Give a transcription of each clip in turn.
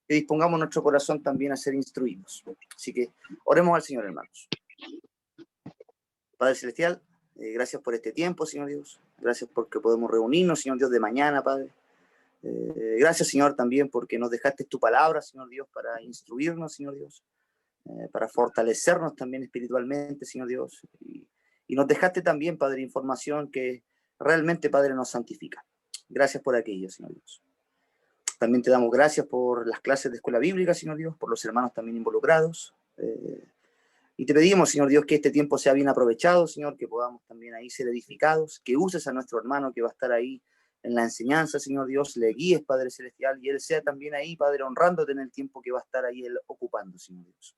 que dispongamos nuestro corazón también a ser instruidos. Así que oremos al Señor, hermanos. Padre Celestial, gracias por este tiempo, Señor Dios. Gracias porque podemos reunirnos, Señor Dios, de mañana, Padre. Gracias, Señor, también porque nos dejaste tu palabra, Señor Dios, para instruirnos, Señor Dios, para fortalecernos también espiritualmente, Señor Dios. Y nos dejaste también, Padre, información que realmente, Padre, nos santifica. Gracias por aquello, Señor Dios. También te damos gracias por las clases de escuela bíblica, Señor Dios, por los hermanos también involucrados. Y te pedimos, Señor Dios, que este tiempo sea bien aprovechado, Señor, que podamos también ahí ser edificados, que uses a nuestro hermano que va a estar ahí en la enseñanza, Señor Dios, le guíes, Padre Celestial, y él sea también ahí, Padre, honrándote en el tiempo que va a estar ahí él ocupando, Señor Dios.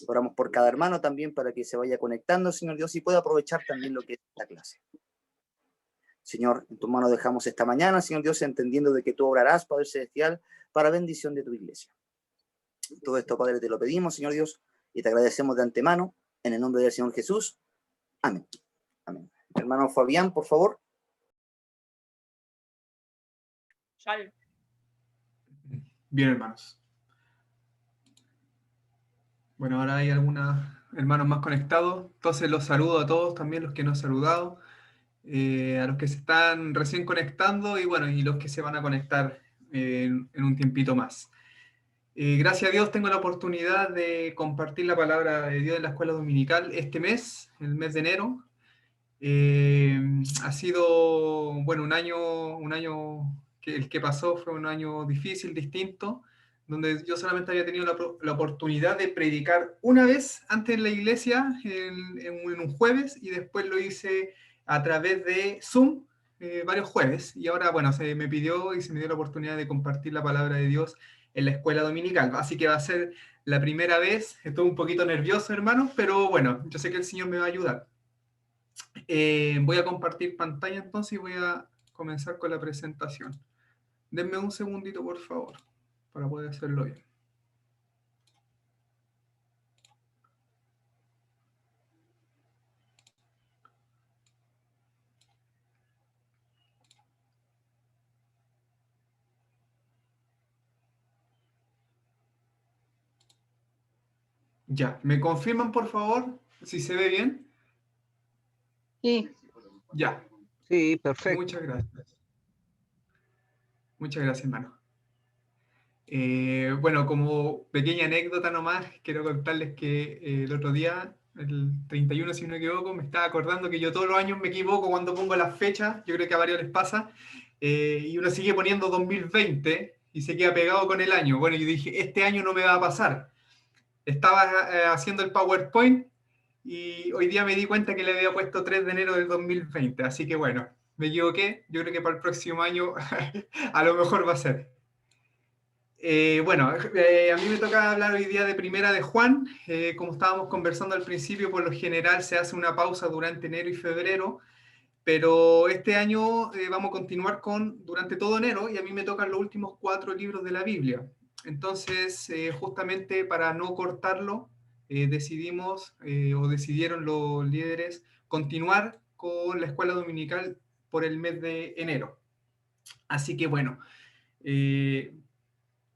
Oramos por cada hermano también para que se vaya conectando, Señor Dios, y pueda aprovechar también lo que es esta clase. Señor, en tus manos dejamos esta mañana, Señor Dios, entendiendo de que tú obrarás, Padre Celestial, para bendición de tu iglesia. Todo esto, Padre, te lo pedimos, Señor Dios, y te agradecemos de antemano, en el nombre del Señor Jesús. Amén. Amén. Hermano Fabián, por favor. Bien, hermanos. Bueno, ahora hay algunos hermanos más conectados, entonces los saludo a todos, también los que no he saludado, a los que se están recién conectando y bueno, y los que se van a conectar en un tiempito más. Gracias a Dios tengo la oportunidad de compartir la palabra de Dios en la escuela dominical este mes, el mes de enero. Ha sido, bueno, un año que el que pasó fue un año difícil, distinto, donde yo solamente había tenido la oportunidad de predicar una vez antes en la iglesia, en un jueves, y después lo hice a través de Zoom, varios jueves, y ahora, bueno, se me pidió y se me dio la oportunidad de compartir la palabra de Dios en la escuela dominical, así que va a ser la primera vez. Estoy un poquito nervioso, hermano, pero bueno, yo sé que el Señor me va a ayudar. Voy a compartir pantalla entonces y voy a comenzar con la presentación. Denme un segundito, por favor, para poder hacerlo bien. Ya, ¿me confirman, por favor, si se ve bien? Sí. Ya. Sí, perfecto. Muchas gracias. Muchas gracias, hermano. Bueno, como pequeña anécdota nomás, quiero contarles que el otro día, el 31, si no me equivoco, me estaba acordando que yo todos los años me equivoco cuando pongo las fechas, yo creo que a varios les pasa, y uno sigue poniendo 2020 y se queda pegado con el año. Bueno, yo dije, este año no me va a pasar. Estaba haciendo el PowerPoint y hoy día me di cuenta que le había puesto 3 de enero del 2020, así que bueno, me equivoqué, yo creo que para el próximo año a lo mejor va a ser. Bueno, a mí me toca hablar hoy día de Primera de Juan. Como estábamos conversando al principio, por lo general se hace una pausa durante enero y febrero, pero este año vamos a continuar durante todo enero y a mí me tocan los últimos 4 libros de la Biblia. Entonces, justamente para no cortarlo, decidieron los líderes continuar con la escuela dominical por el mes de enero. Así que bueno,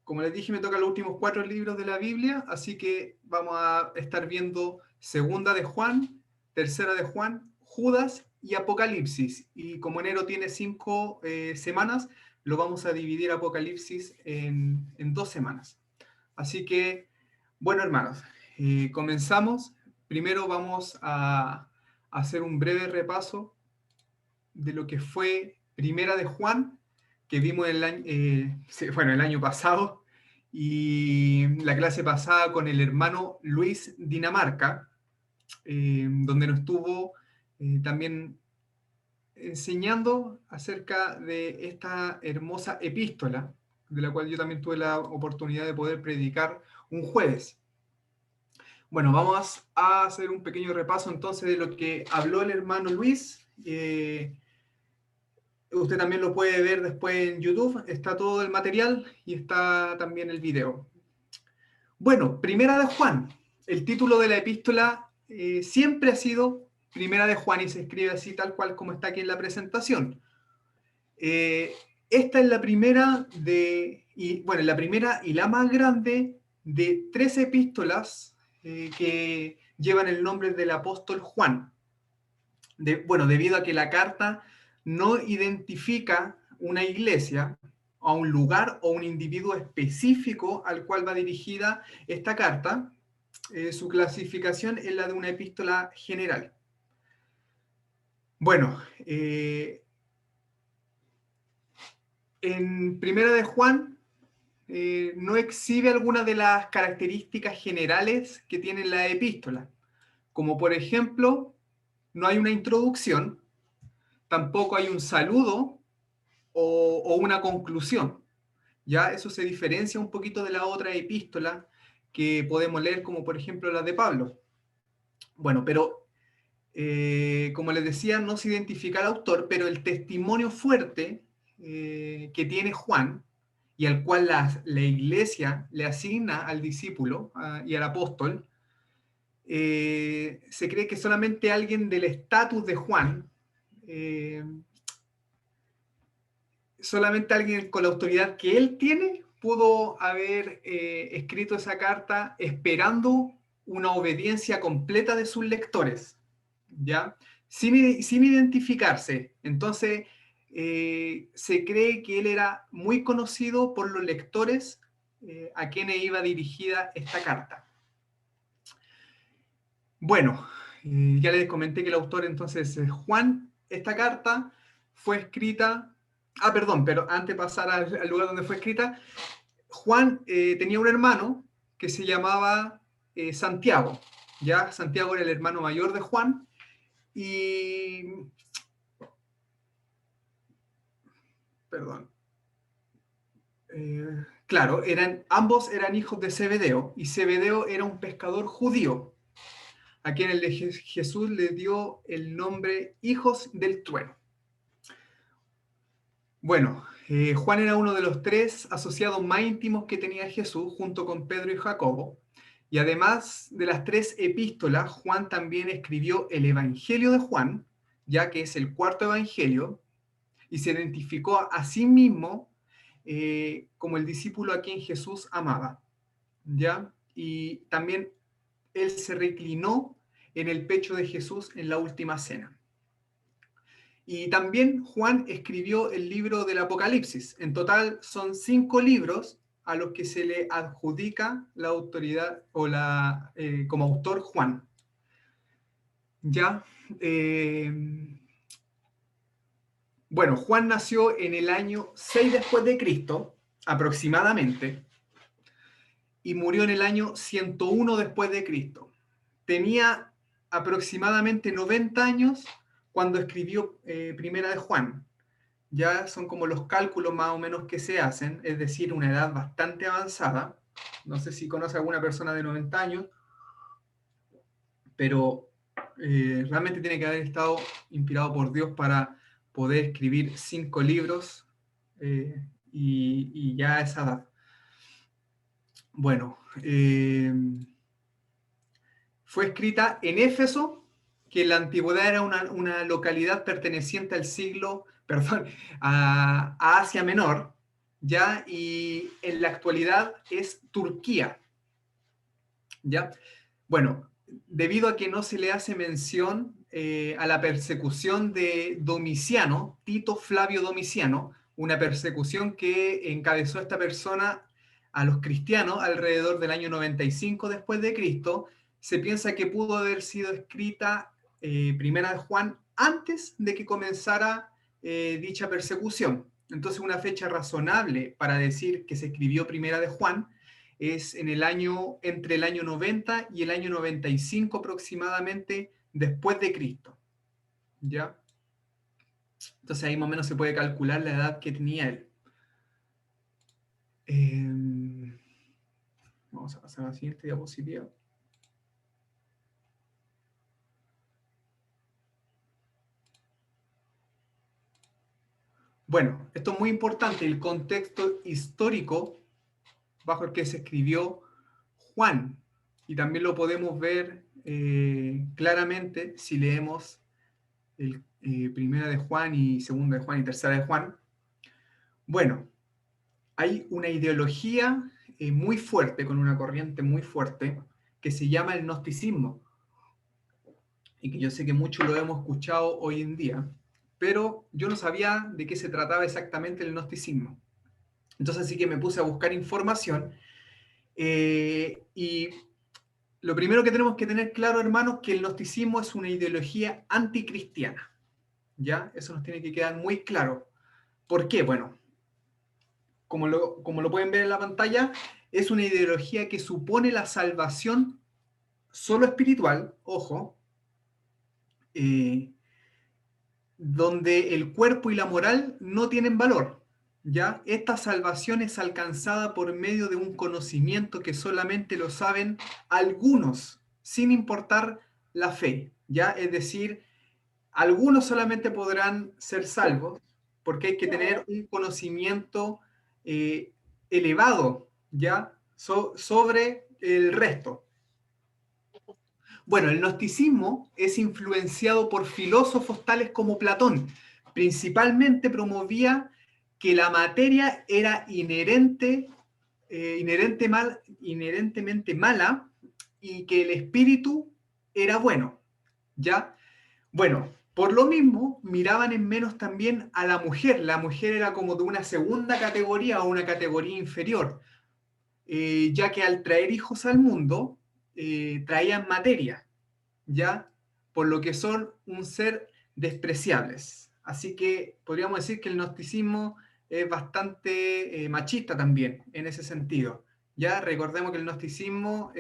como les dije, me tocan los últimos 4 libros de la Biblia, así que vamos a estar viendo Segunda de Juan, Tercera de Juan, Judas y Apocalipsis. Y como enero tiene 5 semanas, lo vamos a dividir Apocalipsis en 2 semanas. Así que, bueno, hermanos, comenzamos. Primero vamos a hacer un breve repaso de lo que fue Primera de Juan, que vimos el año pasado, y la clase pasada con el hermano Luis Dinamarca, donde nos estuvo también enseñando acerca de esta hermosa epístola, de la cual yo también tuve la oportunidad de poder predicar un jueves. Bueno, vamos a hacer un pequeño repaso entonces de lo que habló el hermano Luis. Usted también lo puede ver después en YouTube, está todo el material y está también el video. Bueno, Primera de Juan. El título de la epístola siempre ha sido Primera de Juan y se escribe así tal cual como está aquí en la presentación. Esta es la primera de Y bueno, la primera y la más grande de 3 epístolas que llevan el nombre del apóstol Juan. Bueno, debido a que la carta no identifica una iglesia, a un lugar o un individuo específico al cual va dirigida esta carta, su clasificación es la de una epístola general. Bueno, en Primera de Juan no exhibe algunas de las características generales que tiene la epístola, como por ejemplo, no hay una introducción, tampoco hay un saludo o una conclusión. Ya eso se diferencia un poquito de la otra epístola que podemos leer, como por ejemplo la de Pablo. Bueno, pero como les decía, no se identifica al autor, pero el testimonio fuerte que tiene Juan y al cual la iglesia le asigna al discípulo y al apóstol, se cree que solamente alguien del estatus de Juan, solamente alguien con la autoridad que él tiene, pudo haber escrito esa carta esperando una obediencia completa de sus lectores, ¿ya? Sin identificarse. Entonces, se cree que él era muy conocido por los lectores a quienes iba dirigida esta carta. Bueno, ya les comenté que el autor entonces es Juan. Esta carta fue escrita... perdón, pero antes de pasar al lugar donde fue escrita, Juan tenía un hermano que se llamaba Santiago. Ya Santiago era el hermano mayor de Juan y... Perdón. Claro, ambos eran hijos de Zebedeo y Zebedeo era un pescador judío a quien Jesús le dio el nombre hijos del trueno. Bueno, Juan era uno de los 3 asociados más íntimos que tenía Jesús, junto con Pedro y Jacobo. Y además de las 3 epístolas, Juan también escribió el Evangelio de Juan, ya que es el 4º evangelio, y se identificó a sí mismo como el discípulo a quien Jesús amaba. ¿Ya? Y también él se reclinó en el pecho de Jesús en la última cena. Y también Juan escribió el libro del Apocalipsis. En total son 5 libros a los que se le adjudica la autoridad o como autor Juan. ¿Ya? Bueno, Juan nació en el año 6 después de Cristo, aproximadamente, y murió en el año 101 después de Cristo. Tenía aproximadamente 90 años cuando escribió Primera de Juan. Ya son como los cálculos más o menos que se hacen, es decir, una edad bastante avanzada. No sé si conoce a alguna persona de 90 años, pero realmente tiene que haber estado inspirado por Dios para poder escribir 5 libros y ya a esa edad. Bueno, fue escrita en Éfeso, que en la antigüedad era una localidad perteneciente al siglo, perdón, a Asia Menor, ¿ya? Y en la actualidad es Turquía, ¿ya? Bueno, debido a que no se le hace mención a la persecución de Domiciano, Tito Flavio Domiciano, una persecución que encabezó esta persona a los cristianos alrededor del año 95 después de Cristo, se piensa que pudo haber sido escrita Primera de Juan antes de que comenzara dicha persecución. Entonces, una fecha razonable para decir que se escribió Primera de Juan es entre el año 90 y el año 95 aproximadamente después de Cristo. ¿Ya? Entonces ahí más o menos se puede calcular la edad que tenía él. Vamos a pasar a la siguiente diapositiva. Bueno, esto es muy importante, el contexto histórico bajo el que se escribió Juan. Y también lo podemos ver claramente si leemos Primera de Juan y Segunda de Juan y Tercera de Juan. Bueno, hay una ideología muy fuerte, con una corriente muy fuerte, que se llama el gnosticismo, y que yo sé que muchos lo hemos escuchado hoy en día, pero yo no sabía de qué se trataba exactamente el gnosticismo. Entonces sí que me puse a buscar información, y lo primero que tenemos que tener claro, hermanos, que el gnosticismo es una ideología anticristiana. ¿Ya? Eso nos tiene que quedar muy claro. ¿Por qué? Bueno, como lo pueden ver en la pantalla, es una ideología que supone la salvación solo espiritual, ojo, donde el cuerpo y la moral no tienen valor. ¿Ya? Esta salvación es alcanzada por medio de un conocimiento que solamente lo saben algunos, sin importar la fe. ¿Ya? Es decir, algunos solamente podrán ser salvos porque hay que tener un conocimiento elevado, ¿ya? Sobre el resto. Bueno, el gnosticismo es influenciado por filósofos tales como Platón. Principalmente promovía que la materia era inherentemente mala y que el espíritu era bueno, ¿ya? Bueno, por lo mismo, miraban en menos también a la mujer. La mujer era como de una segunda categoría o una categoría inferior, ya que al traer hijos al mundo, traían materia, ¿ya? Por lo que son un ser despreciables. Así que podríamos decir que el gnosticismo es bastante machista también, en ese sentido. Ya recordemos que el gnosticismo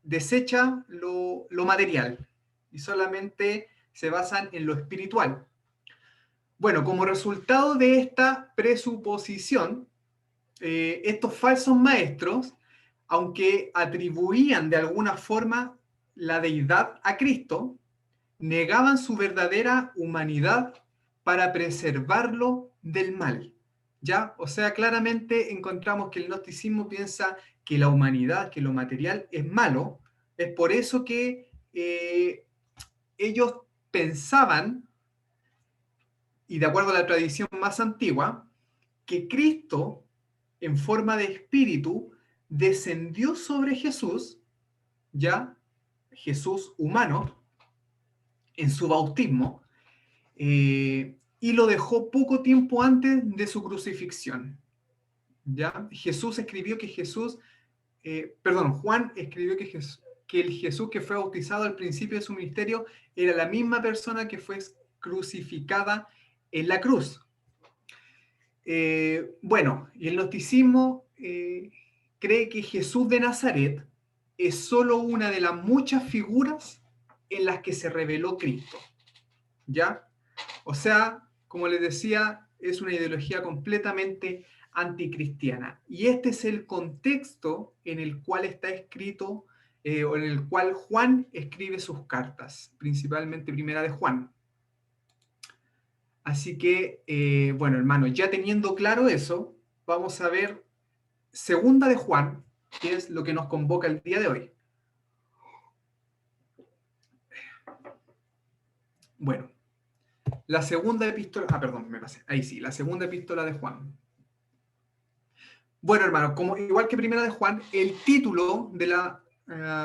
desecha lo material y solamente se basan en lo espiritual. Bueno, como resultado de esta presuposición, estos falsos maestros, aunque atribuían de alguna forma la deidad a Cristo, negaban su verdadera humanidad para preservarlo del mal. ¿Ya? O sea, claramente encontramos que el gnosticismo piensa que la humanidad, que lo material es malo. Es por eso que ellos pensaban, y de acuerdo a la tradición más antigua, que Cristo, en forma de espíritu, descendió sobre Jesús, ya Jesús humano, en su bautismo, y lo dejó poco tiempo antes de su crucifixión. ¿Ya? Jesús escribió que Juan escribió que el Jesús que fue bautizado al principio de su ministerio era la misma persona que fue crucificada en la cruz. Bueno, y el gnosticismo cree que Jesús de Nazaret es solo una de las muchas figuras en las que se reveló Cristo. ¿Ya? O sea, como les decía, es una ideología completamente anticristiana. Y este es el contexto en el cual está escrito, o en el cual Juan escribe sus cartas, principalmente Primera de Juan. Así que, bueno, hermanos, ya teniendo claro eso, vamos a ver Segunda de Juan, que es lo que nos convoca el día de hoy. Bueno, la segunda epístola, perdón, me pasé, ahí sí, la segunda epístola de Juan. Bueno, hermanos, igual que Primera de Juan, el título de la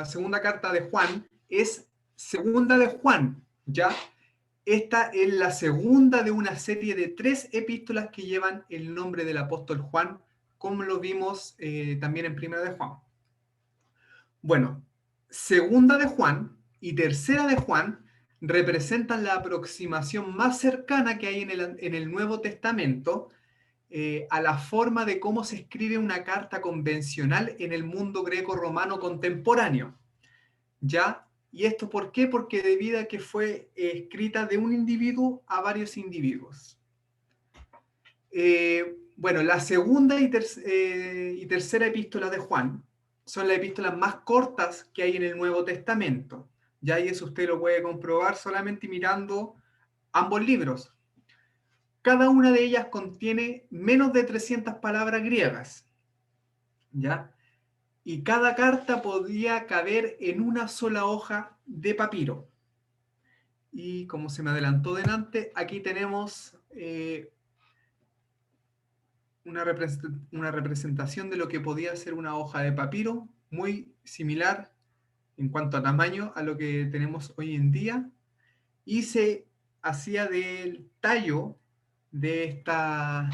segunda carta de Juan es Segunda de Juan, ¿ya? Esta es la segunda de una serie de 3 epístolas que llevan el nombre del apóstol Juan, como lo vimos también en Primera de Juan. Bueno, Segunda de Juan y Tercera de Juan representan la aproximación más cercana que hay en el Nuevo Testamento a la forma de cómo se escribe una carta convencional en el mundo greco-romano contemporáneo. ¿Ya? ¿Y esto por qué? Porque debido a que fue escrita de un individuo a varios individuos. Bueno, la segunda y tercera epístola de Juan son las epístolas más cortas que hay en el Nuevo Testamento. Ya, y eso usted lo puede comprobar solamente mirando ambos libros. Cada una de ellas contiene menos de 300 palabras griegas, ¿ya? Y cada carta podía caber en una sola hoja de papiro. Y como se me adelantó delante, aquí tenemos una representación de lo que podía ser una hoja de papiro, muy similar en cuanto a tamaño a lo que tenemos hoy en día, y se hacía del tallo de esta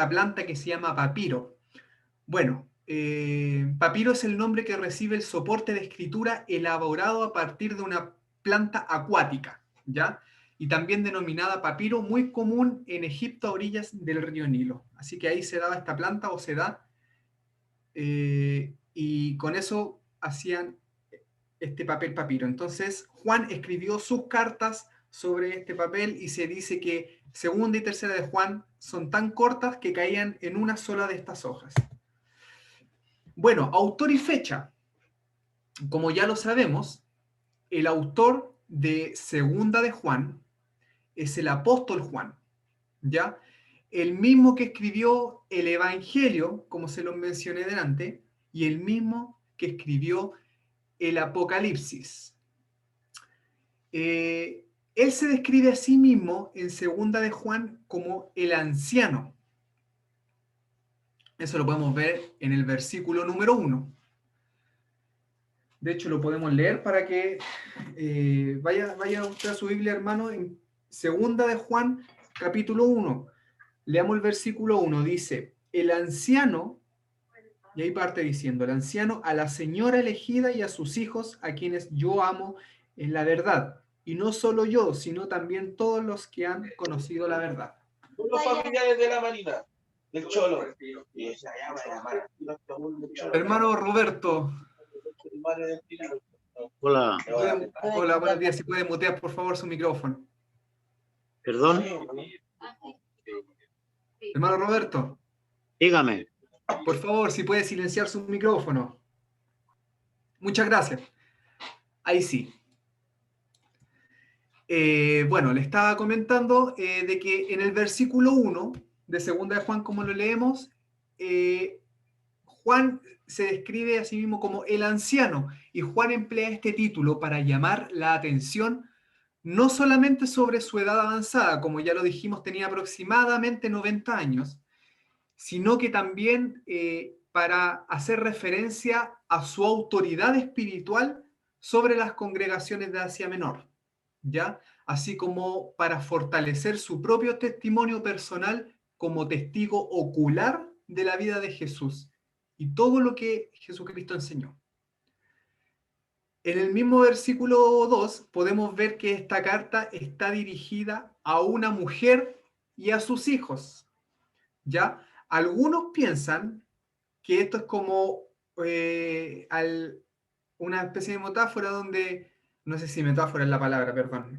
planta que se llama papiro. Bueno, papiro es el nombre que recibe el soporte de escritura elaborado a partir de una planta acuática, ¿ya? Y también denominada papiro, muy común en Egipto a orillas del río Nilo. Así que ahí se daba esta planta o se da, y con eso hacían este papel papiro. Entonces, Juan escribió sus cartas sobre este papel y se dice que segunda y tercera de Juan son tan cortas que caían en una sola de estas hojas. Bueno, autor y fecha. Como ya lo sabemos, el autor de segunda de Juan es el apóstol Juan, ¿ya? El mismo que escribió el Evangelio, como se lo mencioné delante, y el mismo que escribió el Apocalipsis. Él se describe a sí mismo en segunda de Juan como el anciano. Eso lo podemos ver en el versículo número 1. De hecho, lo podemos leer para que vaya usted a su Biblia, hermano, en segunda de Juan, capítulo 1. Leamos el versículo 1. Dice, el anciano, y ahí parte diciendo, el anciano a la señora elegida y a sus hijos, a quienes yo amo en la verdad. Y no solo yo, sino también todos los que han conocido la verdad. Los familiares de la Marina, del Cholo. Hermano Roberto. Hola, Hola, buenos días. Si puede mutear, por favor, su micrófono. perdón, Hermano Roberto, dígame. por favor, si puede silenciar su micrófono. Muchas gracias. Ahí sí. Bueno, le estaba comentando de que en el versículo 1 de segunda de Juan, como lo leemos, Juan se describe a sí mismo como el anciano, y Juan emplea este título para llamar la atención no solamente sobre su edad avanzada, como ya lo dijimos, tenía aproximadamente 90 años, sino que también para hacer referencia a su autoridad espiritual sobre las congregaciones de Asia Menor, ¿ya? Así como para fortalecer su propio testimonio personal como testigo ocular de la vida de Jesús y todo lo que Jesucristo enseñó. En el mismo versículo 2 podemos ver que esta carta está dirigida a una mujer y a sus hijos, ¿ya? Algunos piensan que esto es como una especie de metáfora donde, no sé si metáfora es la palabra, perdón,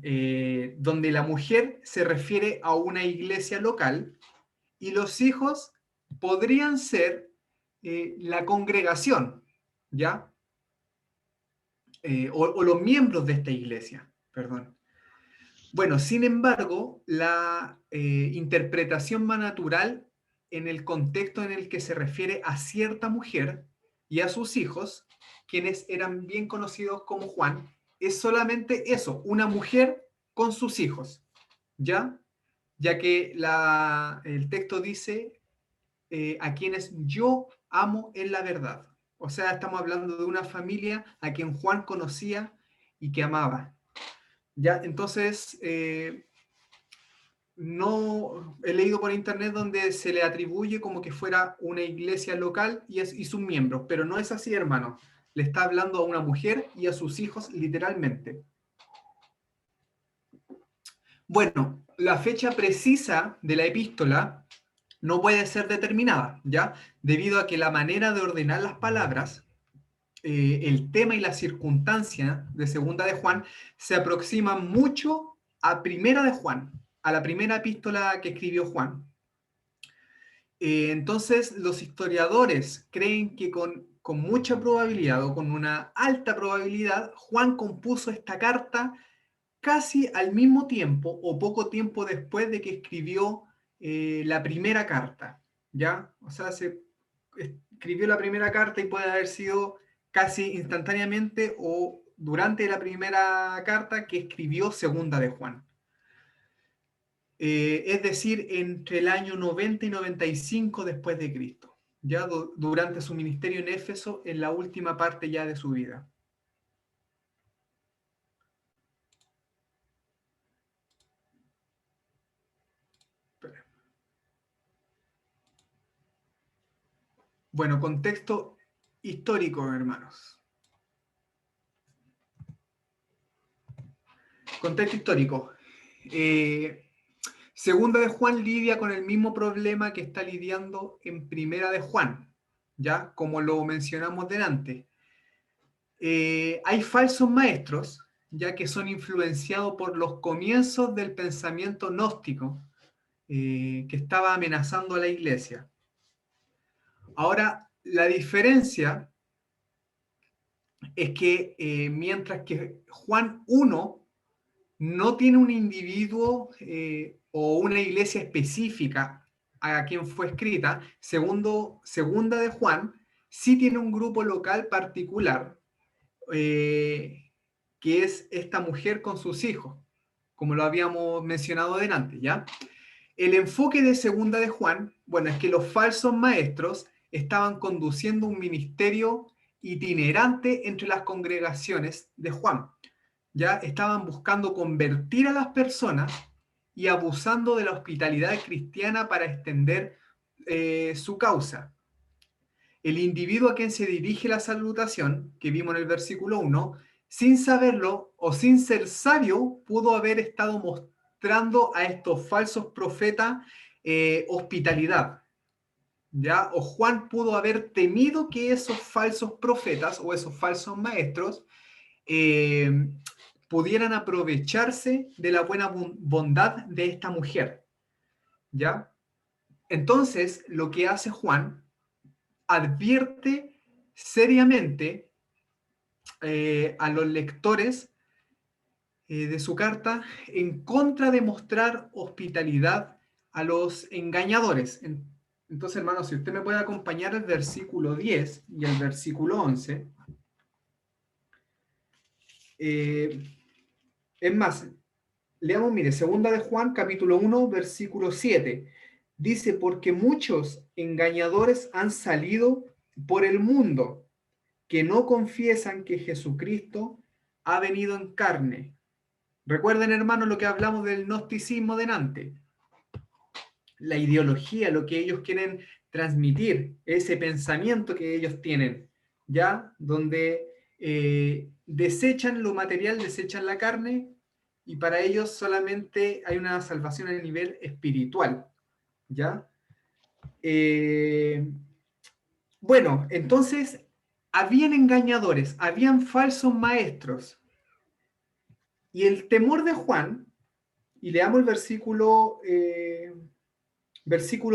donde la mujer se refiere a una iglesia local y los hijos podrían ser la congregación, ¿ya? O los miembros de esta iglesia, perdón. Bueno, sin embargo, la interpretación más natural en el contexto en el que se refiere a cierta mujer y a sus hijos, quienes eran bien conocidos como Juan, es solamente eso, una mujer con sus hijos, ¿ya? Ya que el texto dice a quienes yo amo en la verdad. O sea, estamos hablando de una familia a quien Juan conocía y que amaba. ¿Ya? Entonces, no he leído por internet donde se le atribuye como que fuera una iglesia local y sus miembros, pero no es así, hermano. Le está hablando a una mujer y a sus hijos literalmente. Bueno, la fecha precisa de la epístola no puede ser determinada, ¿ya? Debido a que la manera de ordenar las palabras, el tema y la circunstancia de segunda de Juan se aproximan mucho a primera de Juan, a la primera epístola que escribió Juan. Entonces, los historiadores creen que con mucha probabilidad o con una alta probabilidad, Juan compuso esta carta casi al mismo tiempo o poco tiempo después de que escribió la primera carta, ¿ya? O sea, se escribió la primera carta y puede haber sido casi instantáneamente o durante la primera carta que escribió segunda de Juan. es decir, entre el año 90 y 95 después de Cristo, ya durante su ministerio en Éfeso, en la última parte ya de su vida. Bueno, contexto histórico, hermanos. Contexto histórico. Segunda de Juan lidia con el mismo problema que está lidiando en Primera de Juan, ¿ya? Como lo mencionamos delante. Hay falsos maestros, ya que son influenciados por los comienzos del pensamiento gnóstico, que estaba amenazando a la iglesia. Ahora, la diferencia es que mientras que Juan 1 no tiene un individuo o una iglesia específica a quien fue escrita, segunda de Juan sí tiene un grupo local particular, que es esta mujer con sus hijos, como lo habíamos mencionado delante, ¿ya? El enfoque de segunda de Juan, bueno, es que los falsos maestros estaban conduciendo un ministerio itinerante entre las congregaciones de Juan. Ya estaban buscando convertir a las personas y abusando de la hospitalidad cristiana para extender su causa. El individuo a quien se dirige la salutación, que vimos en el versículo 1, sin saberlo o sin ser sabio, pudo haber estado mostrando a estos falsos profetas hospitalidad. ¿Ya? O Juan pudo haber temido que esos falsos profetas o esos falsos maestros pudieran aprovecharse de la buena bondad de esta mujer, ¿ya? Entonces, lo que hace Juan, advierte seriamente a los lectores de su carta en contra de mostrar hospitalidad a los engañadores. Entonces, hermanos, si usted me puede acompañar el versículo 10 y el versículo 11, es más, leamos, mire, segunda de Juan, capítulo 1, versículo 7. Dice, porque muchos engañadores han salido por el mundo que no confiesan que Jesucristo ha venido en carne. Recuerden, hermanos, lo que hablamos del gnosticismo delante. La ideología, lo que ellos quieren transmitir, ese pensamiento que ellos tienen, ¿ya? Donde desechan lo material, desechan la carne, y para ellos solamente hay una salvación a nivel espiritual, ¿ya? Bueno, entonces, habían engañadores, habían falsos maestros, y el temor de Juan, y leamos el versículo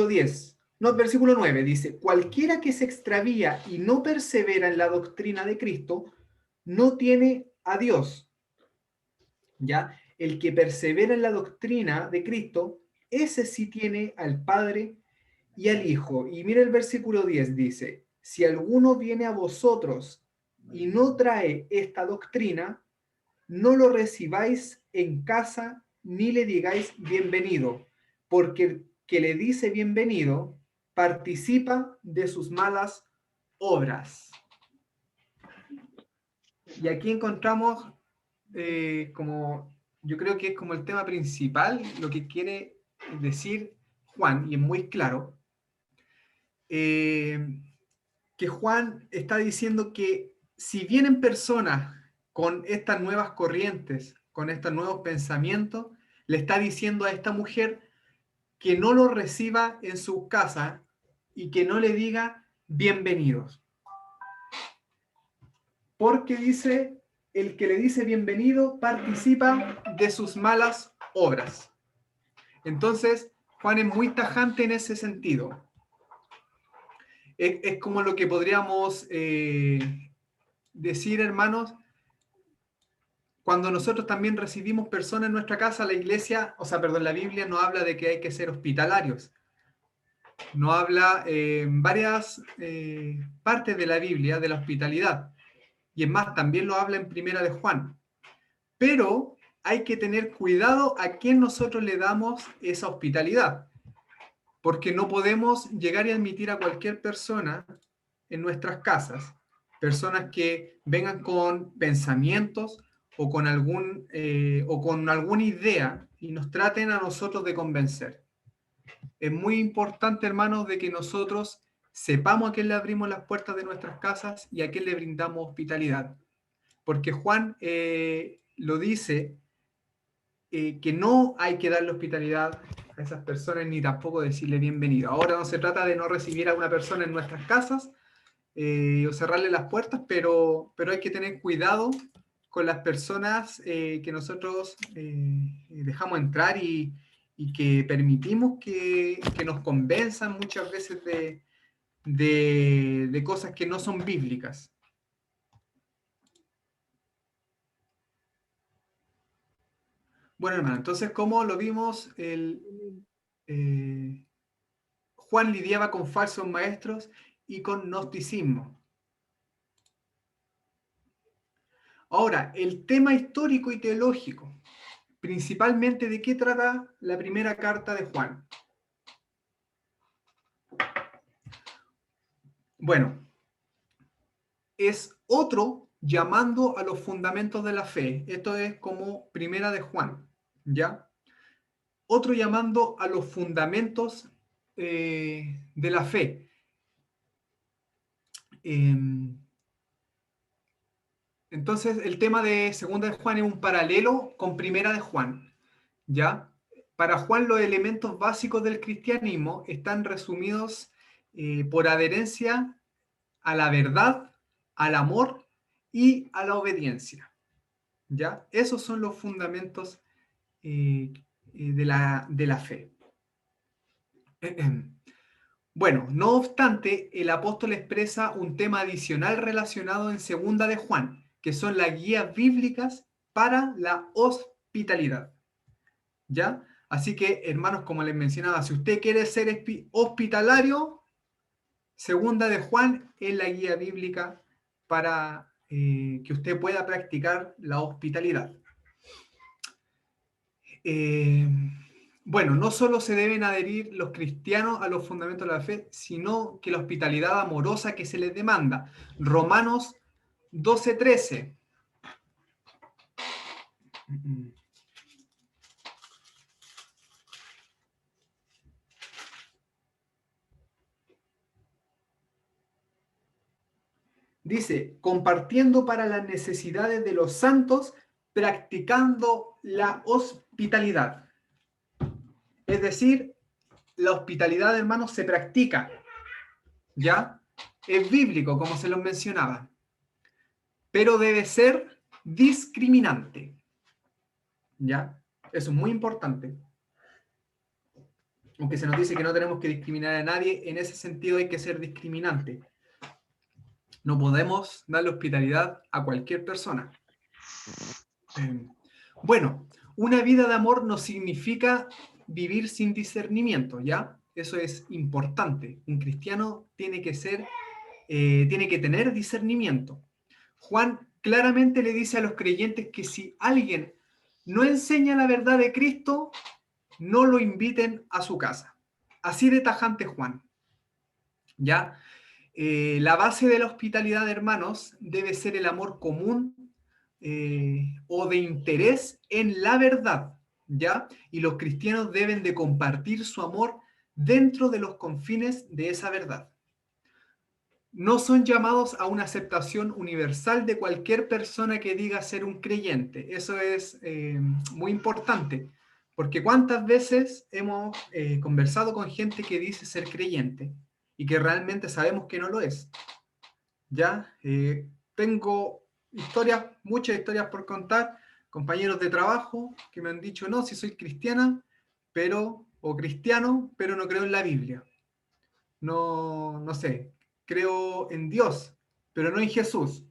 10, no, versículo 9, dice, cualquiera que se extravía y no persevera en la doctrina de Cristo, no tiene a Dios, ¿ya? El que persevera en la doctrina de Cristo, ese sí tiene al Padre y al Hijo. Y mira el versículo 10, dice, si alguno viene a vosotros y no trae esta doctrina, no lo recibáis en casa ni le digáis bienvenido, porque el que le dice bienvenido participa de sus malas obras. Y aquí encontramos como, yo creo que es como el tema principal, lo que quiere decir Juan, y es muy claro, que Juan está diciendo que si vienen personas con estas nuevas corrientes, con estos nuevos pensamientos, le está diciendo a esta mujer que no lo reciba en su casa y que no le diga bienvenidos. Porque dice, el que le dice bienvenido participa de sus malas obras. Entonces, Juan es muy tajante en ese sentido. Es como lo que podríamos decir, hermanos, cuando nosotros también recibimos personas en nuestra casa, la iglesia, la Biblia no habla de que hay que ser hospitalarios. No habla en varias partes de la Biblia de la hospitalidad. Y es más, también lo habla en Primera de Juan. Pero hay que tener cuidado a quién nosotros le damos esa hospitalidad, porque no podemos llegar y admitir a cualquier persona en nuestras casas, personas que vengan con pensamientos o con alguna idea y nos traten a nosotros de convencer. Es muy importante, hermanos, de que nosotros sepamos a quién le abrimos las puertas de nuestras casas y a quién le brindamos hospitalidad. Porque Juan lo dice, que no hay que darle hospitalidad a esas personas ni tampoco decirle bienvenido. Ahora no se trata de no recibir a una persona en nuestras casas o cerrarle las puertas, pero hay que tener cuidado con las personas que nosotros dejamos entrar y que permitimos que nos convenzan muchas veces de cosas que no son bíblicas. Bueno, hermano, entonces, como lo vimos, Juan lidiaba con falsos maestros y con gnosticismo. Ahora, el tema histórico y teológico, principalmente, ¿de qué trata la primera carta de Juan? Bueno, es otro llamando a los fundamentos de la fe. Esto es como primera de Juan, ¿ya? Otro llamando a los fundamentos de la fe. Entonces, el tema de segunda de Juan es un paralelo con primera de Juan, ¿ya? Para Juan, los elementos básicos del cristianismo están resumidos por adherencia a la verdad, al amor y a la obediencia, ¿ya? Esos son los fundamentos de la fe. Bueno, no obstante, el apóstol expresa un tema adicional relacionado en segunda de Juan, que son las guías bíblicas para la hospitalidad, ¿ya? Así que, hermanos, como les mencionaba, si usted quiere ser hospitalario, segunda de Juan es la guía bíblica para que usted pueda practicar la hospitalidad. Bueno, no solo se deben adherir los cristianos a los fundamentos de la fe, sino que la hospitalidad amorosa que se les demanda. Romanos 12:13. Dice, compartiendo para las necesidades de los santos, practicando la hospitalidad. Es decir, la hospitalidad, hermanos, se practica, ¿ya? Es bíblico, como se los mencionaba, pero debe ser discriminante, ¿ya? Eso es muy importante. Aunque se nos dice que no tenemos que discriminar a nadie, en ese sentido hay que ser discriminante. No podemos darle hospitalidad a cualquier persona. Bueno, una vida de amor no significa vivir sin discernimiento, ¿ya? Eso es importante. Un cristiano tiene que tener discernimiento. Juan claramente le dice a los creyentes que si alguien no enseña la verdad de Cristo, no lo inviten a su casa. Así de tajante Juan, ¿ya? La base de la hospitalidad, hermanos, debe ser el amor común o de interés en la verdad, ¿ya? Y los cristianos deben de compartir su amor dentro de los confines de esa verdad. No son llamados a una aceptación universal de cualquier persona que diga ser un creyente. Eso es muy importante, porque ¿cuántas veces hemos conversado con gente que dice ser creyente y que realmente sabemos que no lo es? ¿Ya? Tengo muchas historias por contar, compañeros de trabajo que me han dicho, no, si soy cristiana, o cristiano, pero no creo en la Biblia. No sé, creo en Dios, pero no en Jesús.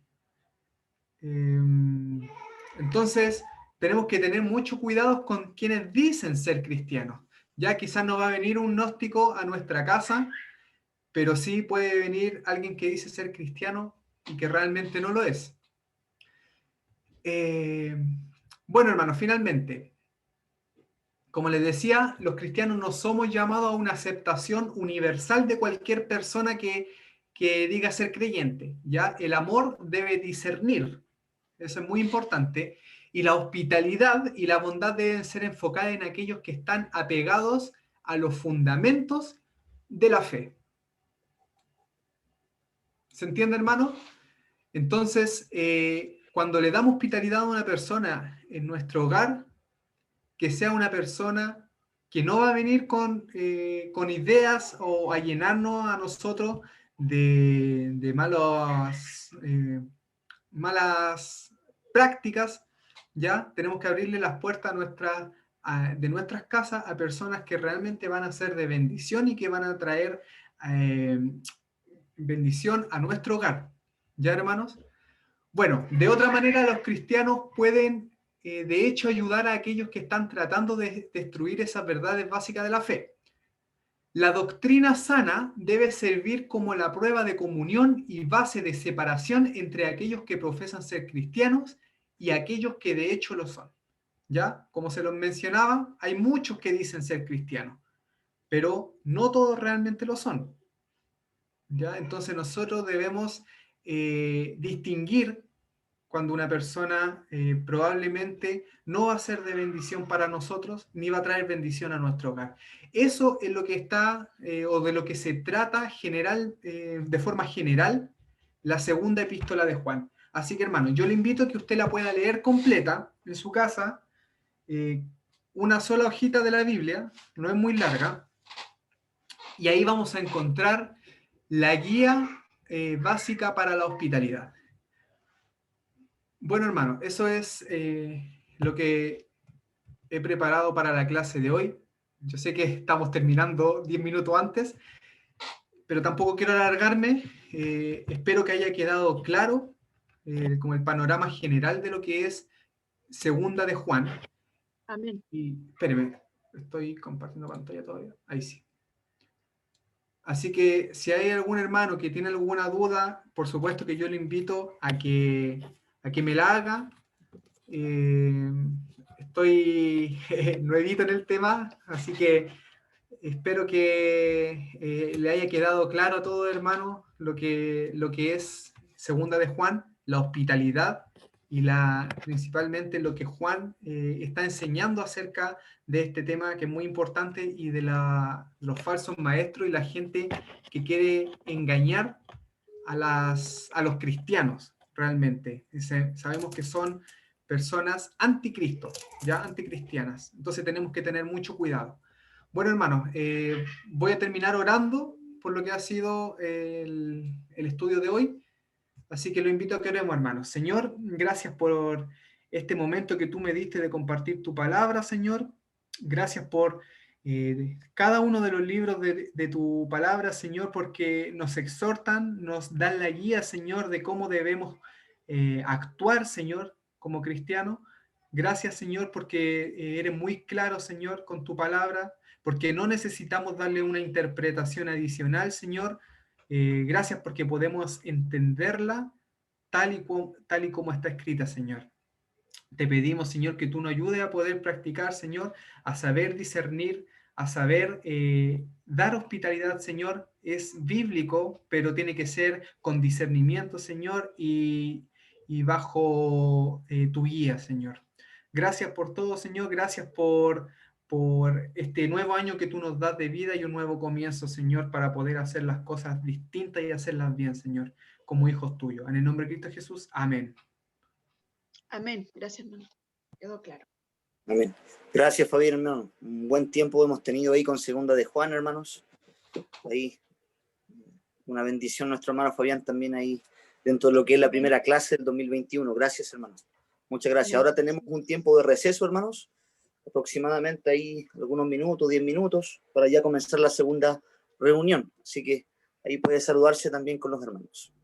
Entonces, tenemos que tener mucho cuidado con quienes dicen ser cristianos. Ya quizás no va a venir un gnóstico a nuestra casa, pero sí puede venir alguien que dice ser cristiano y que realmente no lo es. Bueno, hermanos, finalmente, como les decía, los cristianos no somos llamados a una aceptación universal de cualquier persona que diga ser creyente, ¿ya? El amor debe discernir, eso es muy importante, y la hospitalidad y la bondad deben ser enfocadas en aquellos que están apegados a los fundamentos de la fe. ¿Se entiende, hermano? Entonces, cuando le damos hospitalidad a una persona en nuestro hogar, que sea una persona que no va a venir con ideas o a llenarnos a nosotros de malas prácticas, ¿ya? Tenemos que abrirle las puertas de nuestras casas a personas que realmente van a ser de bendición y que van a traer bendición a nuestro hogar. ¿Ya, hermanos? Bueno, de otra manera los cristianos pueden, de hecho, ayudar a aquellos que están tratando de destruir esas verdades básicas de la fe. La doctrina sana debe servir como la prueba de comunión y base de separación entre aquellos que profesan ser cristianos y aquellos que de hecho lo son. ¿Ya? Como se los mencionaba, hay muchos que dicen ser cristianos, pero no todos realmente lo son. ¿Ya? Entonces nosotros debemos distinguir cuando una persona probablemente no va a ser de bendición para nosotros, ni va a traer bendición a nuestro hogar. Eso es lo que está, o de lo que se trata de forma general, la segunda epístola de Juan. Así que, hermano, yo le invito a que usted la pueda leer completa en su casa, una sola hojita de la Biblia, no es muy larga, y ahí vamos a encontrar la guía básica para la hospitalidad. Bueno, hermano, eso es lo que he preparado para la clase de hoy. Yo sé que estamos terminando 10 minutos antes, pero tampoco quiero alargarme. Espero que haya quedado claro como el panorama general de lo que es Segunda de Juan. Amén. Y espéreme, estoy compartiendo pantalla todavía. Ahí sí. Así que si hay algún hermano que tiene alguna duda, por supuesto que yo le invito a que me la haga. Estoy nuevito en el tema, así que espero que le haya quedado claro a todo, hermano, lo que es Segunda de Juan, la hospitalidad y principalmente lo que Juan está enseñando acerca de este tema que es muy importante y de los falsos maestros y la gente que quiere engañar a los cristianos realmente. Sabemos que son personas anticristo, ya anticristianas. Entonces tenemos que tener mucho cuidado. Bueno, hermanos, voy a terminar orando por lo que ha sido el estudio de hoy. Así que lo invito a que oremos, hermanos. Señor, gracias por este momento que tú me diste de compartir tu palabra, Señor. Gracias por cada uno de los libros de tu palabra, Señor, porque nos exhortan, nos dan la guía, Señor, de cómo debemos actuar, Señor, como cristianos. Gracias, Señor, porque eres muy claro, Señor, con tu palabra, porque no necesitamos darle una interpretación adicional, Señor. Gracias porque podemos entenderla tal y como está escrita, Señor. Te pedimos, Señor, que tú nos ayudes a poder practicar, Señor, a saber discernir, a saber dar hospitalidad, Señor. Es bíblico, pero tiene que ser con discernimiento, Señor, y bajo tu guía, Señor. Gracias por todo, Señor. Gracias por este nuevo año que tú nos das de vida y un nuevo comienzo, Señor, para poder hacer las cosas distintas y hacerlas bien, Señor, como hijos tuyos. En el nombre de Cristo Jesús, amén. Amén. Gracias, hermano. Quedó claro. Amén. Gracias, Fabián, hermano. Un buen tiempo hemos tenido ahí con Segunda de Juan, hermanos. Ahí, una bendición nuestro hermano Fabián también ahí dentro de lo que es la primera clase del 2021. Gracias, hermanos. Muchas gracias. Amén. Ahora tenemos un tiempo de receso, hermanos, aproximadamente ahí algunos minutos, 10 minutos, para ya comenzar la segunda reunión. Así que ahí puede saludarse también con los hermanos.